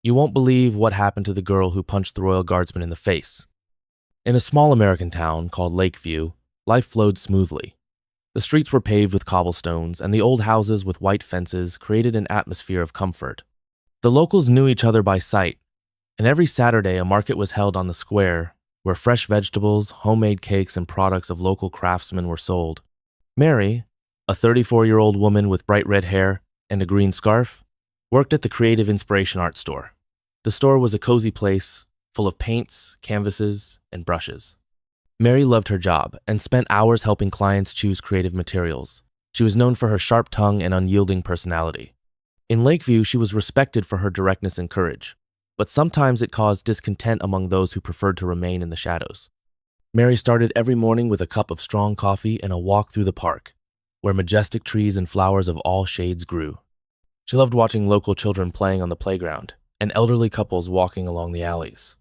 You won't believe what happened to the girl who punched the royal guardsman in the face. In a small American town called Lakeview, life flowed smoothly. The streets were paved with cobblestones, and the old houses with white fences created an atmosphere of comfort. The locals knew each other by sight, and every Saturday a market was held on the square where fresh vegetables, homemade cakes, and products of local craftsmen were sold. Mary, a 34-year-old woman with bright red hair and a green scarf, worked at the Creative Inspiration art store. The store was a cozy place full of paints, canvases, and brushes. Mary loved her job and spent hours helping clients choose creative materials. She was known for her sharp tongue and unyielding personality. In Lakeview, she was respected for her directness and courage, but sometimes it caused discontent among those who preferred to remain in the shadows. Mary started every morning with a cup of strong coffee and a walk through the park, where majestic trees and flowers of all shades grew. She loved watching local children playing on the playground and elderly couples walking along the alleys.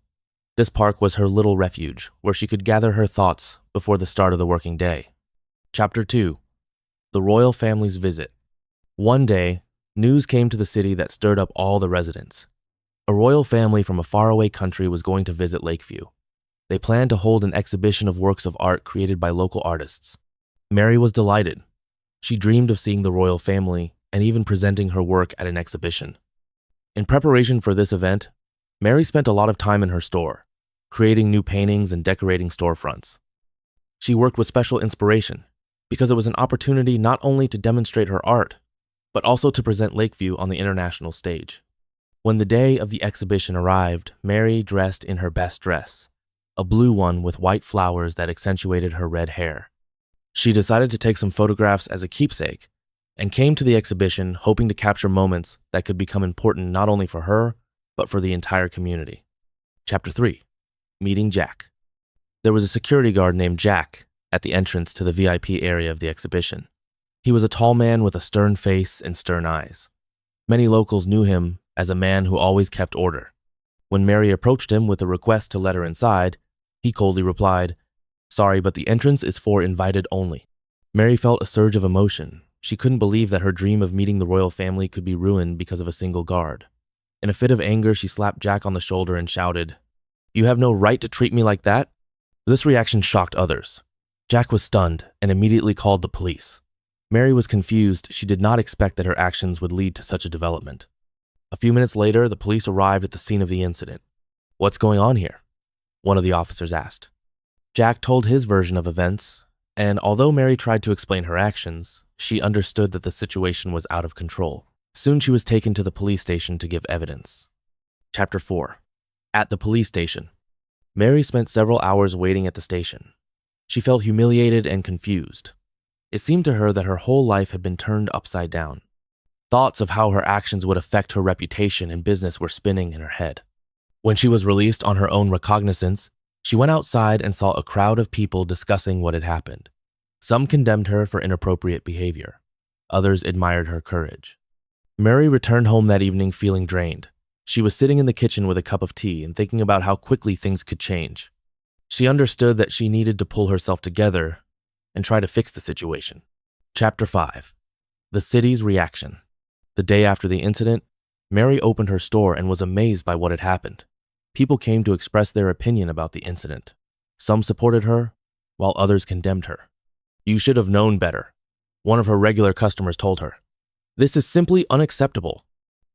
This park was her little refuge, where she could gather her thoughts before the start of the working day. Chapter 2. The Royal Family's Visit. One day, news came to the city that stirred up all the residents. A royal family from a faraway country was going to visit Lakeview. They planned to hold an exhibition of works of art created by local artists. Mary was delighted. She dreamed of seeing the royal family and even presenting her work at an exhibition. In preparation for this event, Mary spent a lot of time in her store, creating new paintings and decorating storefronts. She worked with special inspiration because it was an opportunity not only to demonstrate her art, but also to present Lakeview on the international stage. When the day of the exhibition arrived, Mary dressed in her best dress, a blue one with white flowers that accentuated her red hair. She decided to take some photographs as a keepsake and came to the exhibition hoping to capture moments that could become important not only for her, but for the entire community. Chapter 3. Meeting Jack. There was a security guard named Jack at the entrance to the VIP area of the exhibition. He was a tall man with a stern face and stern eyes. Many locals knew him as a man who always kept order. When Mary approached him with a request to let her inside, he coldly replied, "Sorry, but the entrance is for invited only." Mary felt a surge of emotion. She couldn't believe that her dream of meeting the royal family could be ruined because of a single guard. In a fit of anger, she slapped Jack on the shoulder and shouted, "You have no right to treat me like that?" This reaction shocked others. Jack was stunned and immediately called the police. Mary was confused. She did not expect that her actions would lead to such a development. A few minutes later, the police arrived at the scene of the incident. "What's going on here?" one of the officers asked. Jack told his version of events, and although Mary tried to explain her actions, she understood that the situation was out of control. Soon she was taken to the police station to give evidence. Chapter 4. At the police station. Mary spent several hours waiting at the station. She felt humiliated and confused. It seemed to her that her whole life had been turned upside down. Thoughts of how her actions would affect her reputation and business were spinning in her head. When she was released on her own recognizance, she went outside and saw a crowd of people discussing what had happened. Some condemned her for inappropriate behavior. Others admired her courage. Mary returned home that evening feeling drained. She was sitting in the kitchen with a cup of tea and thinking about how quickly things could change. She understood that she needed to pull herself together and try to fix the situation. Chapter 5. The city's reaction. The day after the incident, Mary opened her store and was amazed by what had happened. People came to express their opinion about the incident. Some supported her, while others condemned her. "You should have known better," one of her regular customers told her. "This is simply unacceptable."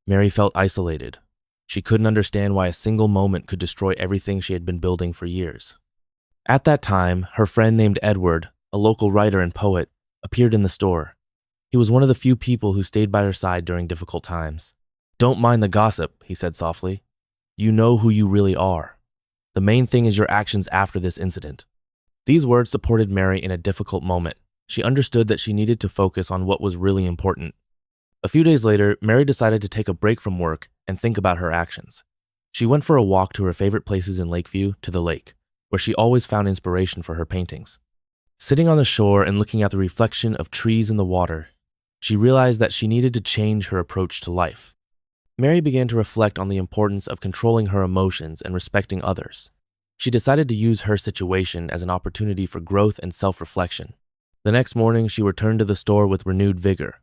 Mary felt isolated. She couldn't understand why a single moment could destroy everything she had been building for years. At that time, her friend named Edward, a local writer and poet, appeared in the store. He was one of the few people who stayed by her side during difficult times. "Don't mind the gossip," he said softly. "You know who you really are. The main thing is your actions after this incident." These words supported Mary in a difficult moment. She understood that she needed to focus on what was really important. A few days later, Mary decided to take a break from work and think about her actions. She went for a walk to her favorite places in Lakeview, to the lake, where she always found inspiration for her paintings. Sitting on the shore and looking at the reflection of trees in the water, she realized that she needed to change her approach to life. Mary began to reflect on the importance of controlling her emotions and respecting others. She decided to use her situation as an opportunity for growth and self-reflection. The next morning, she returned to the store with renewed vigor.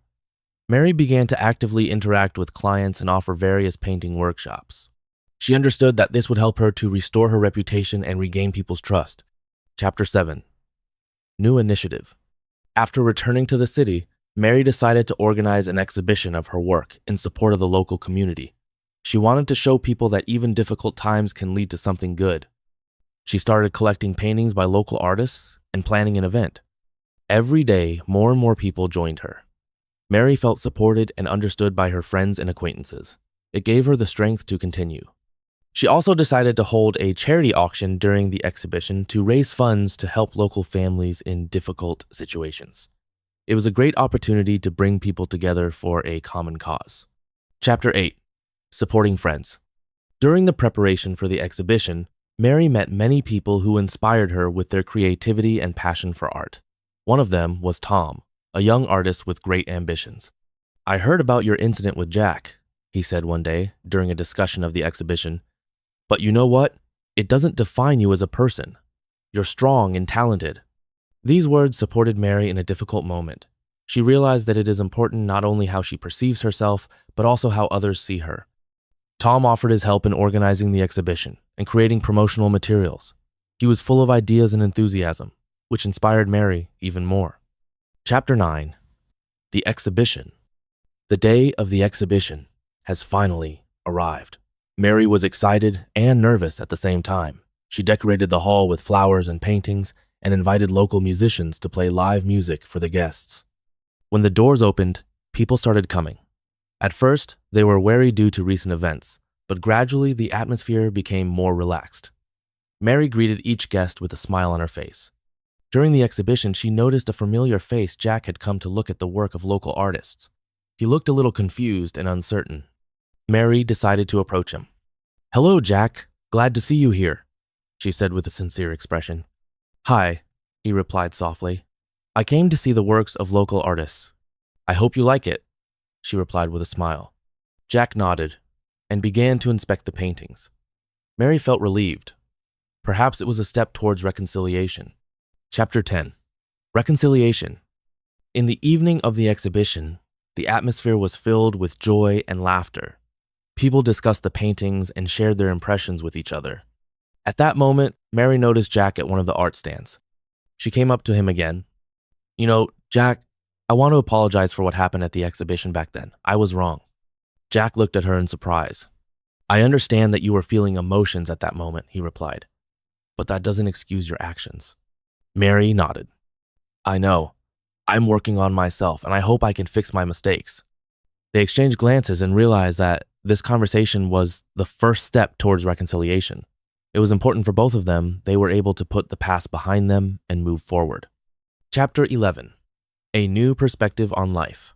Mary began to actively interact with clients and offer various painting workshops. She understood that this would help her to restore her reputation and regain people's trust. Chapter 7. New Initiative. After returning to the city, Mary decided to organize an exhibition of her work in support of the local community. She wanted to show people that even difficult times can lead to something good. She started collecting paintings by local artists and planning an event. Every day, more and more people joined her. Mary felt supported and understood by her friends and acquaintances. It gave her the strength to continue. She also decided to hold a charity auction during the exhibition to raise funds to help local families in difficult situations. It was a great opportunity to bring people together for a common cause. Chapter 8. Supporting Friends. During the preparation for the exhibition, Mary met many people who inspired her with their creativity and passion for art. One of them was Tom, a young artist with great ambitions. "I heard about your incident with Jack," he said one day during a discussion of the exhibition. "But you know what? It doesn't define you as a person. You're strong and talented." These words supported Mary in a difficult moment. She realized that it is important not only how she perceives herself, but also how others see her. Tom offered his help in organizing the exhibition and creating promotional materials. He was full of ideas and enthusiasm, which inspired Mary even more. Chapter 9. The Exhibition. The day of the exhibition has finally arrived. Mary was excited and nervous at the same time. She decorated the hall with flowers and paintings and invited local musicians to play live music for the guests. When the doors opened, people started coming. At first, they were wary due to recent events, but gradually the atmosphere became more relaxed. Mary greeted each guest with a smile on her face. During the exhibition, she noticed a familiar face. Jack had come to look at the work of local artists. He looked a little confused and uncertain. Mary decided to approach him. "Hello, Jack. Glad to see you here," she said with a sincere expression. "Hi," he replied softly. "I came to see the works of local artists." "I hope you like it," she replied with a smile. Jack nodded and began to inspect the paintings. Mary felt relieved. Perhaps it was a step towards reconciliation. Chapter 10. Reconciliation. In the evening of the exhibition, the atmosphere was filled with joy and laughter. People discussed the paintings and shared their impressions with each other. At that moment, Mary noticed Jack at one of the art stands. She came up to him again. "You know, Jack, I want to apologize for what happened at the exhibition back then. I was wrong." Jack looked at her in surprise. "I understand that you were feeling emotions at that moment," he replied, "but that doesn't excuse your actions." Mary nodded. "I know. I'm working on myself, and I hope I can fix my mistakes." They exchanged glances and realized that this conversation was the first step towards reconciliation. It was important for both of them. They were able to put the past behind them and move forward. Chapter 11. A New Perspective on Life.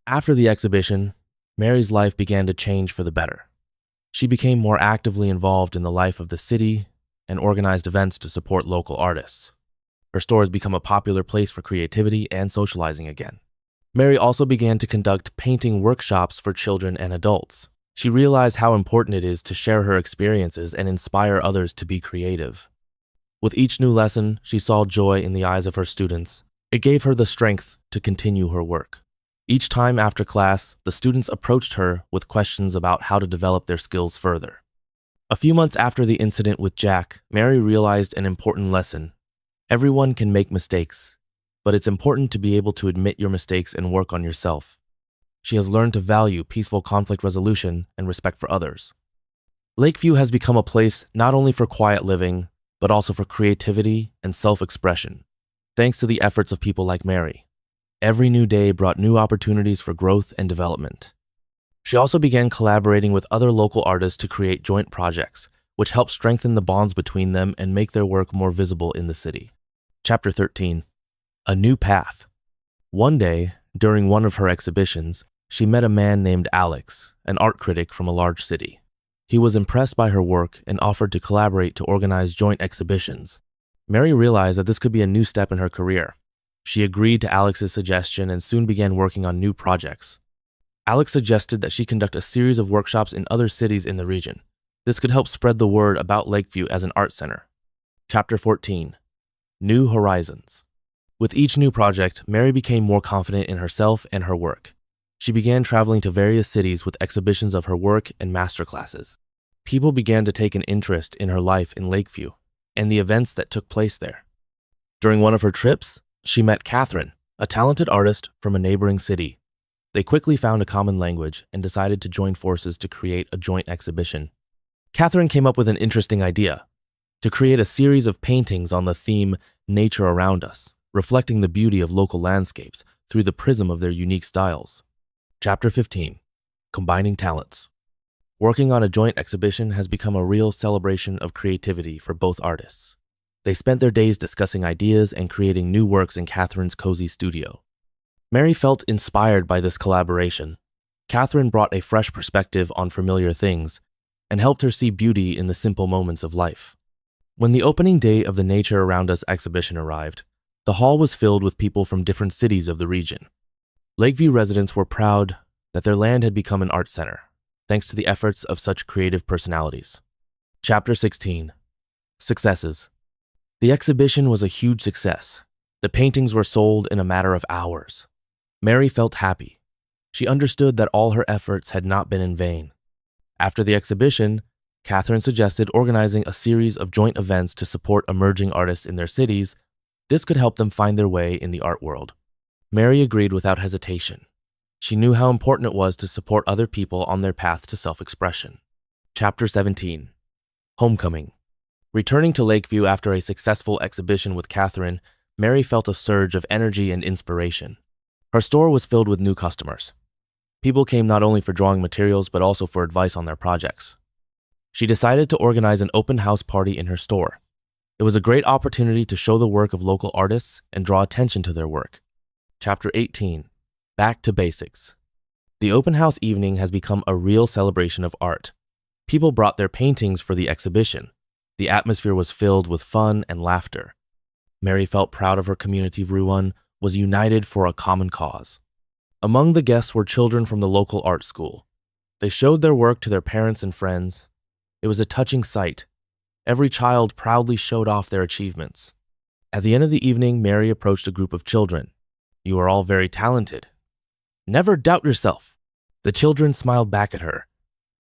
After the exhibition, Mary's life began to change for the better. She became more actively involved in the life of the city and organized events to support local artists. Her stores became a popular place for creativity and socializing again. Mary also began to conduct painting workshops for children and adults. She realized how important it is to share her experiences and inspire others to be creative. With each new lesson, she saw joy in the eyes of her students. It gave her the strength to continue her work. Each time after class, the students approached her with questions about how to develop their skills further. A few months after the incident with Jack, Mary realized an important lesson. Everyone can make mistakes, but it's important to be able to admit your mistakes and work on yourself. She has learned to value peaceful conflict resolution and respect for others. Lakeview has become a place not only for quiet living, but also for creativity and self-expression, thanks to the efforts of people like Mary. Every new day brought new opportunities for growth and development. She also began collaborating with other local artists to create joint projects, which helped strengthen the bonds between them and make their work more visible in the city. Chapter 13. A New Path. One day, during one of her exhibitions, she met a man named Alex, an art critic from a large city. He was impressed by her work and offered to collaborate to organize joint exhibitions. Mary realized that this could be a new step in her career. She agreed to Alex's suggestion and soon began working on new projects. Alex suggested that she conduct a series of workshops in other cities in the region. This could help spread the word about Lakeview as an art center. Chapter 14. New Horizons. With each new project, Mary became more confident in herself and her work. She began traveling to various cities with exhibitions of her work and masterclasses. People began to take an interest in her life in Lakeview and the events that took place there. During one of her trips, she met Catherine, a talented artist from a neighboring city. They quickly found a common language and decided to join forces to create a joint exhibition. Catherine came up with an interesting idea: to create a series of paintings on the theme Nature Around Us, reflecting the beauty of local landscapes through the prism of their unique styles. Chapter 15. Combining Talents. Working on a joint exhibition has become a real celebration of creativity for both artists. They spent their days discussing ideas and creating new works in Catherine's cozy studio. Mary felt inspired by this collaboration. Catherine brought a fresh perspective on familiar things and helped her see beauty in the simple moments of life. When the opening day of the Nature Around Us exhibition arrived, the hall was filled with people from different cities of the region. Lakeview residents were proud that their land had become an art center, thanks to the efforts of such creative personalities. Chapter 16. Successes. The exhibition was a huge success. The paintings were sold in a matter of hours. Mary felt happy. She understood that all her efforts had not been in vain. After the exhibition, Catherine suggested organizing a series of joint events to support emerging artists in their cities. This could help them find their way in the art world. Mary agreed without hesitation. She knew how important it was to support other people on their path to self-expression. Chapter 17. Homecoming. Returning to Lakeview after a successful exhibition with Catherine, Mary felt a surge of energy and inspiration. Her store was filled with new customers. People came not only for drawing materials but also for advice on their projects. She decided to organize an open house party in her store. It was a great opportunity to show the work of local artists and draw attention to their work. Chapter 18. Back to Basics. The open house evening has become a real celebration of art. People brought their paintings for the exhibition. The atmosphere was filled with fun and laughter. Mary felt proud of her community. Everyone was united for a common cause. Among the guests were children from the local art school. They showed their work to their parents and friends. It was a touching sight. Every child proudly showed off their achievements. At the end of the evening, Mary approached a group of children. "You are all very talented. Never doubt yourself." The children smiled back at her.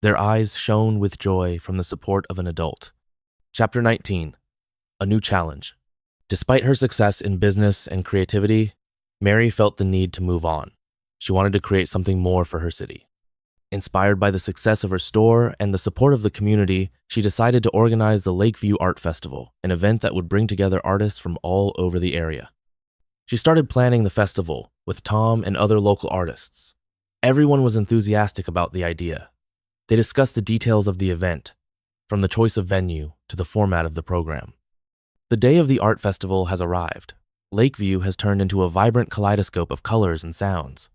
Their eyes shone with joy from the support of an adult. Chapter 19. A New Challenge. Despite her success in business and creativity, Mary felt the need to move on. She wanted to create something more for her city. Inspired by the success of her store and the support of the community, she decided to organize the Lakeview Art Festival, an event that would bring together artists from all over the area. She started planning the festival with Tom and other local artists. Everyone was enthusiastic about the idea. They discussed the details of the event, from the choice of venue to the format of the program. The day of the art festival has arrived. Lakeview has turned into a vibrant kaleidoscope of colors and sounds.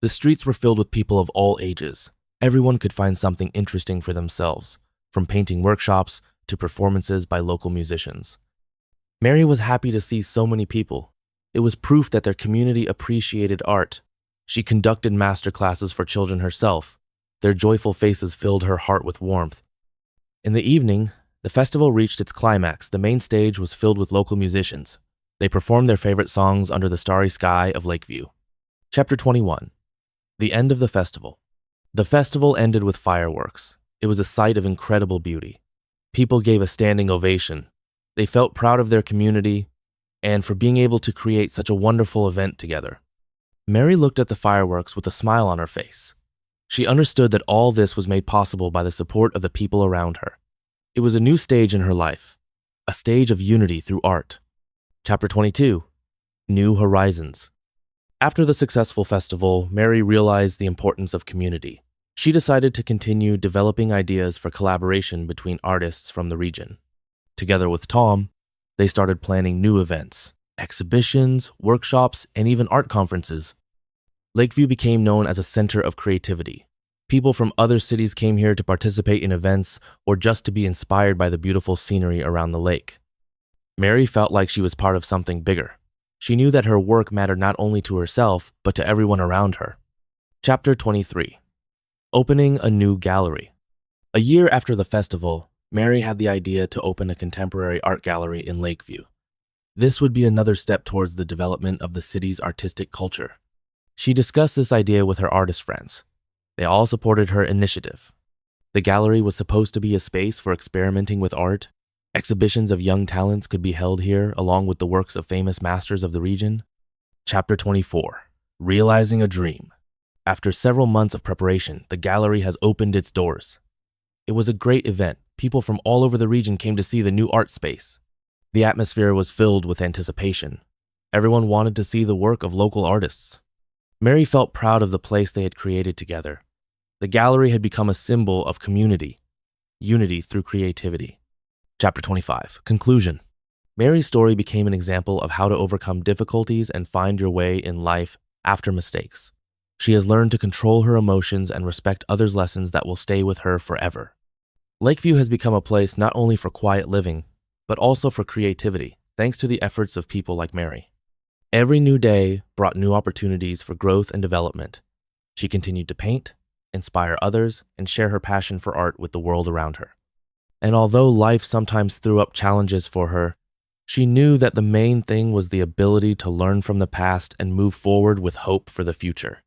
The streets were filled with people of all ages. Everyone could find something interesting for themselves, from painting workshops to performances by local musicians. Mary was happy to see so many people. It was proof that their community appreciated art. She conducted master classes for children herself. Their joyful faces filled her heart with warmth. In the evening, the festival reached its climax. The main stage was filled with local musicians. They performed their favorite songs under the starry sky of Lakeview. Chapter 21. The End of the Festival. The festival ended with fireworks. It was a sight of incredible beauty. People gave a standing ovation. They felt proud of their community and for being able to create such a wonderful event together. Mary looked at the fireworks with a smile on her face. She understood that all this was made possible by the support of the people around her. It was a new stage in her life, a stage of unity through art. Chapter 22. New Horizons. After the successful festival, Mary realized the importance of community. She decided to continue developing ideas for collaboration between artists from the region. Together with Tom, they started planning new events, exhibitions, workshops, and even art conferences. Lakeview became known as a center of creativity. People from other cities came here to participate in events or just to be inspired by the beautiful scenery around the lake. Mary felt like she was part of something bigger. She knew that her work mattered not only to herself, but to everyone around her. Chapter 23. Opening a new gallery. A year after the festival, Mary had the idea to open a contemporary art gallery in Lakeview. This would be another step towards the development of the city's artistic culture. She discussed this idea with her artist friends. They all supported her initiative. The gallery was supposed to be a space for experimenting with art. Exhibitions of young talents could be held here, along with the works of famous masters of the region. Chapter 24. Realizing a Dream. After several months of preparation, the gallery has opened its doors. It was a great event. People from all over the region came to see the new art space. The atmosphere was filled with anticipation. Everyone wanted to see the work of local artists. Mary felt proud of the place they had created together. The gallery had become a symbol of community, unity through creativity. Chapter 25. Conclusion. Mary's story became an example of how to overcome difficulties and find your way in life after mistakes. She has learned to control her emotions and respect others' lessons that will stay with her forever. Lakeview has become a place not only for quiet living, but also for creativity, thanks to the efforts of people like Mary. Every new day brought new opportunities for growth and development. She continued to paint, inspire others, and share her passion for art with the world around her. And although life sometimes threw up challenges for her, she knew that the main thing was the ability to learn from the past and move forward with hope for the future.